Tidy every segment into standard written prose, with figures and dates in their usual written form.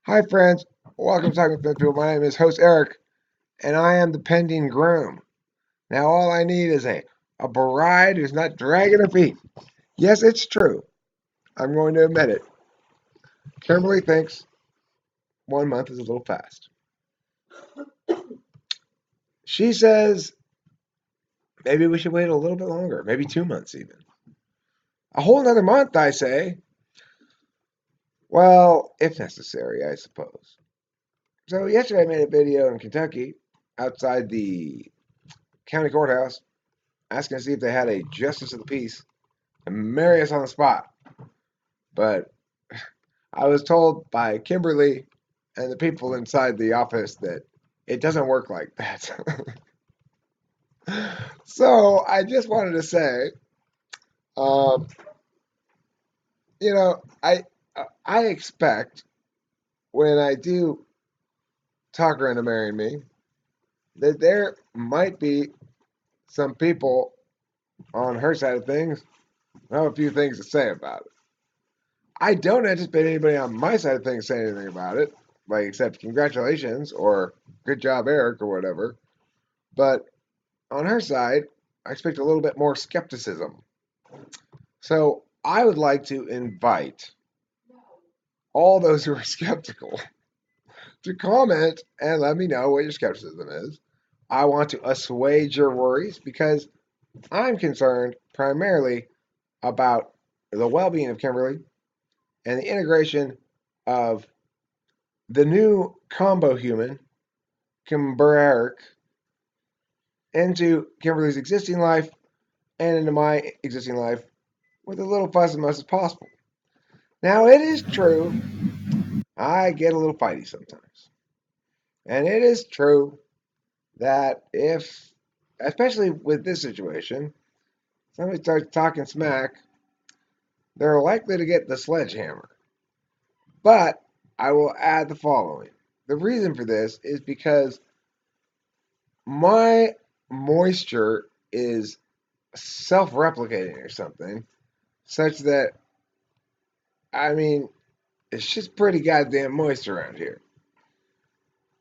Hi, friends. Welcome to Talking with People. My name is host Eric, and I am the pending groom. Now, all I need is a bride who's not dragging her feet. Yes, it's true. I'm going to admit it. Kimberly thinks 1 month is a little fast. She says maybe we should wait a little bit longer, maybe 2 months even. A whole another month, I say. Well, if necessary, I suppose. So, yesterday I made a video in Kentucky outside the county courthouse asking to see if they had a justice of the peace and marry us on the spot. But I was told by Kimberly and the people inside the office that it doesn't work like that. So I just wanted to say, um, you know, I expect when I do talk her into marrying me that there might be some people on her side of things who have a few things to say about it. I don't anticipate anybody on my side of things saying anything about it, like except congratulations or good job, Eric, or whatever. But on her side, I expect a little bit more skepticism. So I would like to invite all those who are skeptical to comment and let me know what your skepticism is. I want to assuage your worries because I'm concerned primarily about the well being of Kimberly and the integration of the new combo human, Kimber, into Kimberly's existing life and into my existing life with as little fuss and muss as possible. Now, it is true, I get a little fighty sometimes. And it is true that if, especially with this situation, somebody starts talking smack, they're likely to get the sledgehammer. But I will add the following. The reason for this is because my moisture is self replicating or something, such that, I mean, it's just pretty goddamn moist around here.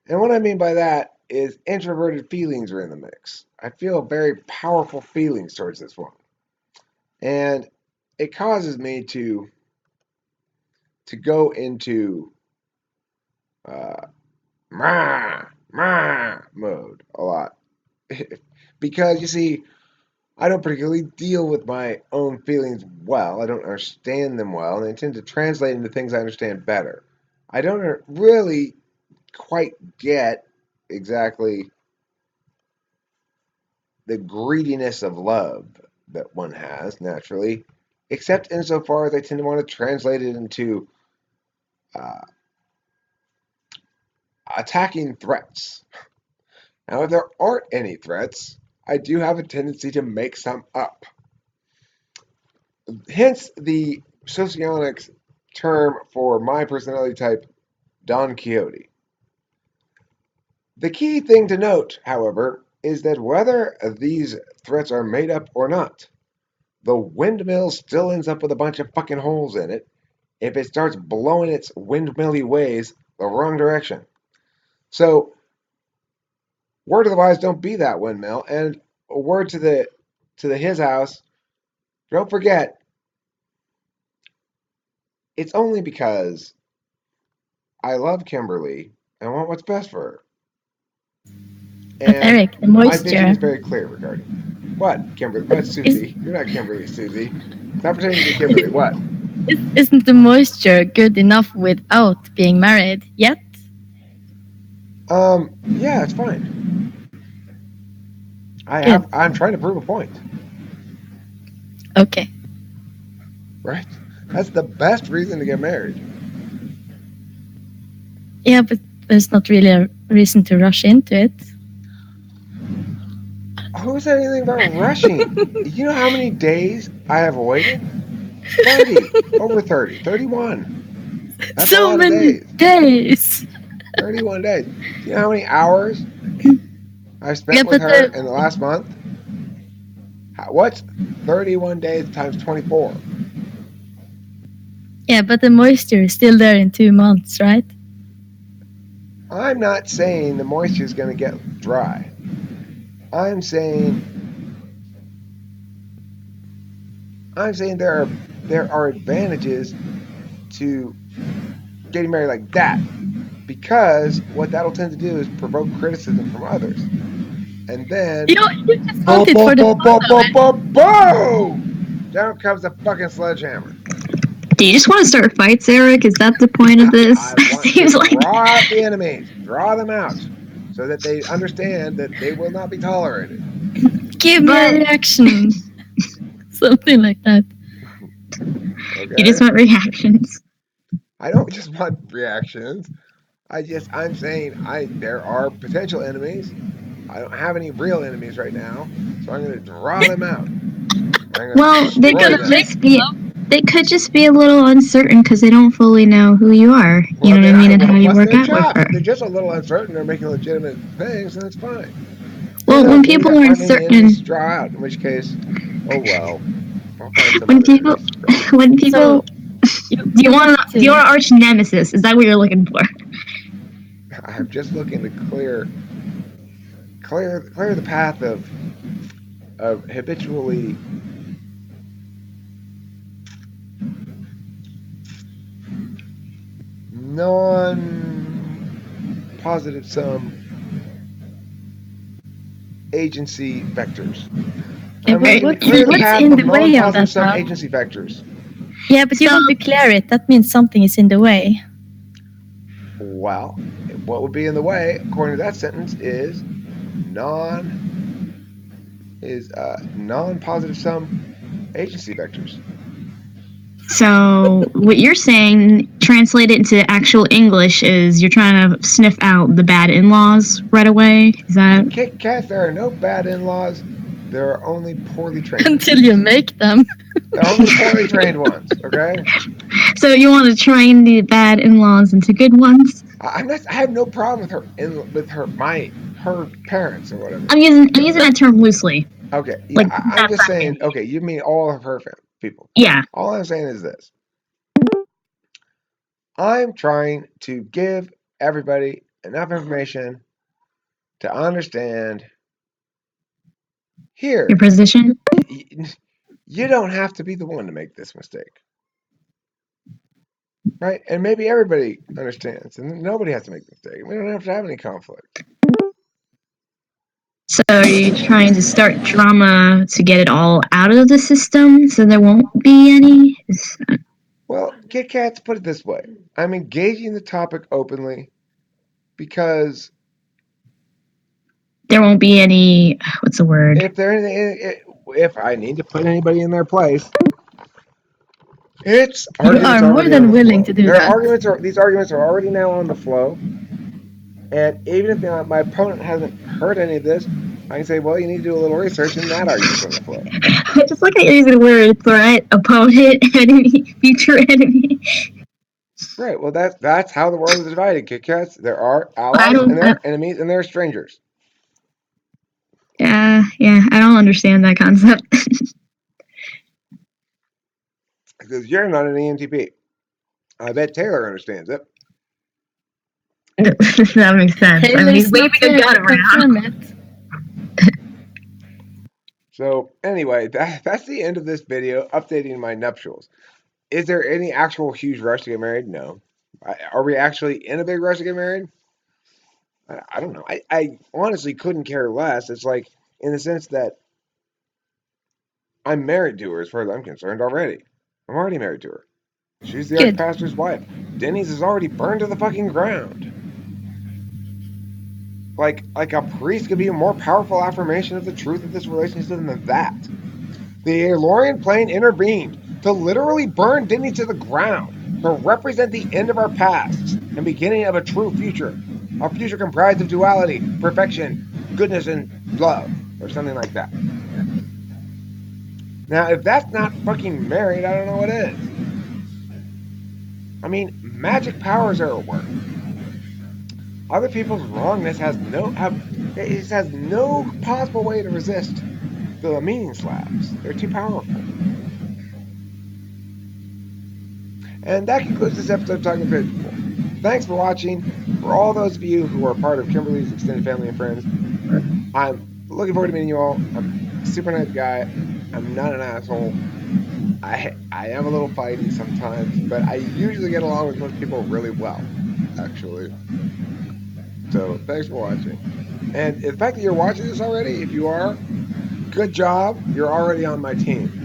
And what I mean by that is introverted feelings are in the mix. I feel very powerful feelings towards this woman. And it causes me to go into uh, mah, mode a lot. Because you see, I don't particularly deal with my own feelings well. I don't understand them well, and I tend to translate into things I understand better. I don't really quite get exactly the greediness of love that one has naturally, except insofar as I tend to want to translate it into uh, attacking threats. Now, if there aren't any threats, I do have a tendency to make some up. Hence the socionics term for my personality type, Don Quixote. The key thing to note, however, is that whether these threats are made up or not, the windmill still ends up with a bunch of fucking holes in it if it starts blowing its windmilly ways the wrong direction. So, word to the wise, don't be that windmill. And a word to the his house, don't forget, it's only because I love Kimberly and I want what's best for her. But And Eric, the my vision moisture is very clear regarding what Kimberly. What is, Susie? You're not Kimberly, Susie. Stop pretending to be Kimberly. What? isn't the moisture good enough without being married yet? Yeah, it's fine. Good. I'm trying to prove a point, Okay. right? That's the best reason to get married. Yeah, but there's not really a reason to rush into it. Who said anything about rushing? You know how many days I have waited? 30. Over 30. 31. That's a So lot of many days. days. 31 days. Do you know how many hours I've Yeah, spent with but her the in the last month? What's 31 days times 24? yeah, but the moisture is still there in 2 months, right? I'm not saying the moisture is going to get dry. I'm saying there are advantages to getting married like that, because what that'll tend to do is provoke criticism from others. And then, You just want boom, it boom, for the boom, fun boom, of boom, it. boom, boom! Down comes the fucking sledgehammer. Do you just want to start fights, Eric? Is that the point of this? I want to Seems like. draw out the enemies, draw them out, so that they understand that they will not be tolerated. Give me a But reaction. Something like that. you just Okay? want reactions. I don't just want reactions. I'm saying there are potential enemies. I don't have any real enemies right now, so I'm going to draw them out. I'm going to Well, they destroy could them. just be. They could just be a little uncertain because they don't fully know who you are. You Well, know what then I mean, and how you bust work their out with chops. her. If they're just a little uncertain, they're making legitimate things, then it's fine. Who Well, when knows? Maybe people there are aren't any enemies to uncertain, draw out. In which case, oh well, I'll find some when other people, enemies to draw out. when people, So you want do you to want an arch nemesis? Is that what you're looking for? I'm just looking to clear the path of habitually non-positive sum agency vectors. yeah, I'm but looking to what's clear the what's path in of the way of non-positive that sum now? agency vectors. Yeah, but you So want to clear it. That means something is in the way. Well, what would be in the way, according to that sentence, is non non-positive sum agency vectors. So what you're saying, translate it into actual English, is you're trying to sniff out the bad in-laws right away. Is that? Kit Kat, there are no bad in-laws. There are only poorly trained Until you in-laws. make them. There are only poorly trained ones. Okay. So you want to train the bad in-laws into good ones? I'm not. I have no problem with her parents or whatever. I'm using that term loosely. Okay. Yeah. Like I'm that just side saying. family. Okay. You mean all of her people? Yeah. All I'm saying is this. I'm trying to give everybody enough information to understand Your here. position? You don't have to be the one to make this mistake, right? And maybe everybody understands, and nobody has to make the mistake. We don't have to have any conflict. So are you trying to start drama to get it all out of the system so there won't be any? Well, Kit Kats, put it this way: I'm engaging the topic openly because There won't be any. What's the word? if I need to put anybody in their place, it's You arguments are more already on than the willing flow. to do There are that. arguments. These arguments are already now on the flow, and even if my opponent hasn't heard any of this, I can say, well, you need to do a little research, and that argument's on the flow. I just like how you're using the word threat, opponent, enemy, future enemy. Right. Well, that's how the world is divided, Kit Kats. There are I allies and don't. there are enemies and there are strangers. Yeah. I don't understand that concept. Because you're not an ENTP. I bet Taylor understands it. That makes sense. I mean, he's Taylor's waving not a here gun to around. confirm it. So anyway, that's the end of this video updating my nuptials. Is there any actual huge rush to get married? No. Are we actually in a big rush to get married? I don't know. I honestly couldn't care less. It's like, in the sense that I'm married to her as far as I'm concerned already. I'm already married to her. She's the Good. archpastor's wife. Denny's is already burned to the fucking ground. Like a priest could be a more powerful affirmation of the truth of this relationship than that. The Aelorian plane intervened to literally burn Denny to the ground, to represent the end of our pasts and beginning of a true future. A future comprised of duality, perfection, goodness, and love, or something like that. Now, if that's not fucking married, I don't know what is. I mean, magic powers are at work. Other people's wrongness has no possible way to resist the meaning slabs. They're too powerful. And that concludes this episode of Talking Visual. thanks for watching. For all those of you who are part of Kimberly's extended family and friends, I'm looking forward to meeting you all. I'm a super nice guy. I'm not an asshole. I am a little fighty sometimes, but I usually get along with most people really well, actually. So thanks for watching. And the fact that you're watching this already, if you are, good job. You're already on my team.